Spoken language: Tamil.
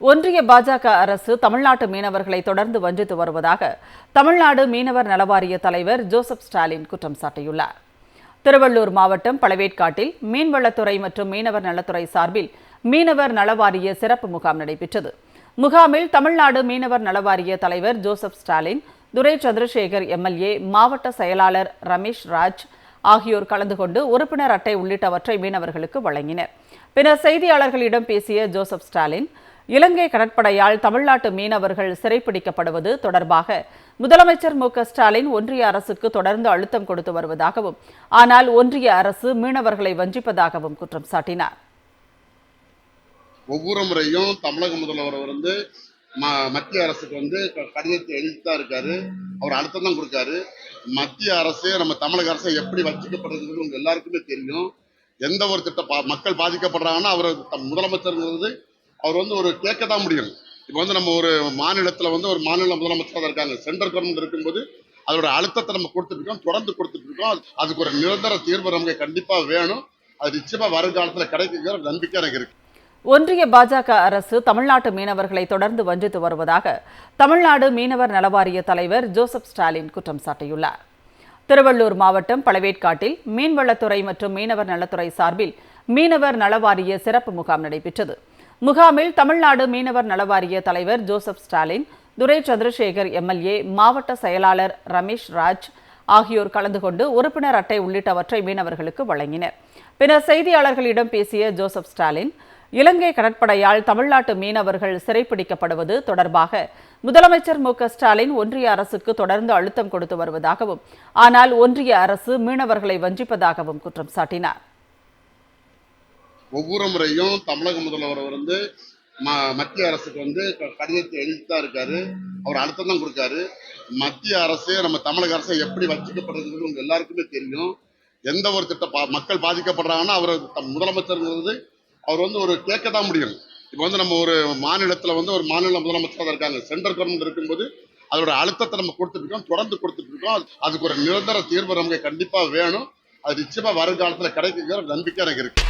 ஒன்றிய பாஜக அரசு தமிழ்நாட்டு மீனவர்களை தொடர்ந்து வஞ்சித்து வருவதாக தமிழ்நாடு மீனவர் நலவாரிய தலைவர் ஜோசப் ஸ்டாலின் குற்றம் சாட்டியுள்ளார். திருவள்ளூர் மாவட்டம் பழவேற்காட்டில் மீன்வளத்துறை மற்றும் மீனவர் நலத்துறை சார்பில் மீனவர் நலவாரிய சிறப்பு முகாம் நடைபெற்றது. முகாமில் தமிழ்நாடு மீனவர் நலவாரிய தலைவர் ஜோசப் ஸ்டாலின், துரை சந்திரசேகர் எம்எல்ஏ, மாவட்ட செயலாளர் ரமேஷ் ராஜ் ஆகியோர் கலந்து கொண்டு உறுப்பினர் அட்டை உள்ளிட்டவற்றை மீனவர்களுக்கு வழங்கினர். பின்னர் செய்தியாளர்களிடம் பேசிய ஜோசப் ஸ்டாலின், இலங்கை கடற்படையால் தமிழ்நாட்டு மீனவர்கள் சிறைப்பிடிக்கப்படுவது தொடர்பாக முதலமைச்சர் மு.க.ஸ்டாலின் ஒன்றிய அரசுக்கு தொடர்ந்து அழுத்தம் கொடுத்து வருவதாகவும், ஆனால் ஒன்றிய அரசு மீனவர்களை வஞ்சிப்பதாகவும் குற்றம் சாட்டினார். ஒவ்வொரு முறையும் தமிழக முதல்வர் மத்திய அரசுக்கு கடிதத்தை எழுதித்தான் இருக்காரு. அவர் அழுத்தம் தான் கொடுக்காரு. மத்திய அரசு நம்ம தமிழக அரசை எப்படி வஞ்சிக்கப்படுறது உங்க எல்லாருக்குமே தெரியும். எந்த ஒரு மக்கள் பாதிக்கப்படுறாங்கன்னா அவர் முதலமைச்சர் அவர் ஒரு கேட்க தான் முடியும். இப்போ நம்ம ஒரு மாநிலத்தில் ஒரு மாநில முதலமைச்சராக இருக்காங்க. சென்ட்ரல் கவர்மெண்ட் இருக்கும்போது அதோட அழுத்தத்தை நம்ம கொடுத்துட்டு இருக்கோம், தொடர்ந்து கொடுத்துட்டு இருக்கோம். அதுக்கு ஒரு நிரந்தர தீர்வு நமக்கு கண்டிப்பாக வேணும். அது நிச்சயமா வருங்காலத்தில் கிடைக்குங்கிற நம்பிக்கை எனக்கு இருக்கு. ஒன்றிய பாஜக அரசு தமிழ்நாட்டு மீனவர்களை தொடர்ந்து வஞ்சித்து வருவதாக தமிழ்நாடு மீனவர் நலவாரிய தலைவர் ஜோசப் ஸ்டாலின் குற்றம் சாட்டியுள்ளார். திருவள்ளூர் மாவட்டம் பழவேற்காட்டில் மீன்வளத்துறை மற்றும் மீனவர் நலத்துறை சார்பில் மீனவர் நலவாரிய சிறப்பு முகாம் நடைபெற்றது. முகாமில் தமிழ்நாடு மீனவர் நலவாரிய தலைவர் ஜோசப் ஸ்டாலின், துரை சந்திரசேகர் எம்எல்ஏ, மாவட்ட செயலாளர் ரமேஷ் ராஜ் ஆகியோர் கலந்து கொண்டு உறுப்பினர் அட்டை உள்ளிட்டவற்றை மீனவர்களுக்கு வழங்கினர். பின்னர் செய்தியாளர்களிடம் பேசிய ஜோசப் ஸ்டாலின், இலங்கை கடற்படையால் தமிழ்நாட்டு மீனவர்கள் சிறைப்பிடிக்கப்படுவது தொடர்பாக முதலமைச்சர் மு.க.ஸ்டாலின் ஒன்றிய அரசுக்கு தொடர்ந்து அழுத்தம் கொடுத்து வருவதாகவும், ஆனால் ஒன்றிய அரசு மீனவர்களை வஞ்சிப்பதாகவும் குற்றம் சாட்டினார். ஒவ்வொரு முறையும் தமிழக முதல்வர் மத்திய அரசுக்கு கடிதத்தை எழுதித்தான் இருக்காரு. அவர் அழுத்தம் தான் கொடுக்காரு. மத்திய அரசு நம்ம தமிழக அரசை எப்படி வஞ்சிக்கப்படுறது உங்க எல்லாருக்குமே தெரியும். எந்த ஒரு மக்கள் பாதிக்கப்படுறாங்கன்னா அவர் முதலமைச்சர் அவர் ஒரு கேட்க தான் முடியும். இப்போ நம்ம ஒரு மாநிலத்தில் ஒரு மாநில முதலமைச்சராக இருக்காங்க. சென்ட்ரல் கவர்மெண்ட் இருக்கும்போது அதோட அழுத்தத்தை நம்ம கொடுத்துட்டு இருக்கோம், தொடர்ந்து கொடுத்துட்டு இருக்கோம். அதுக்கு ஒரு நிரந்தர தீர்வு நமக்கு கண்டிப்பாக வேணும். அது நிச்சயமா வருங்காலத்தில் கிடைக்குங்கிற நம்பிக்கை எனக்கு இருக்கு.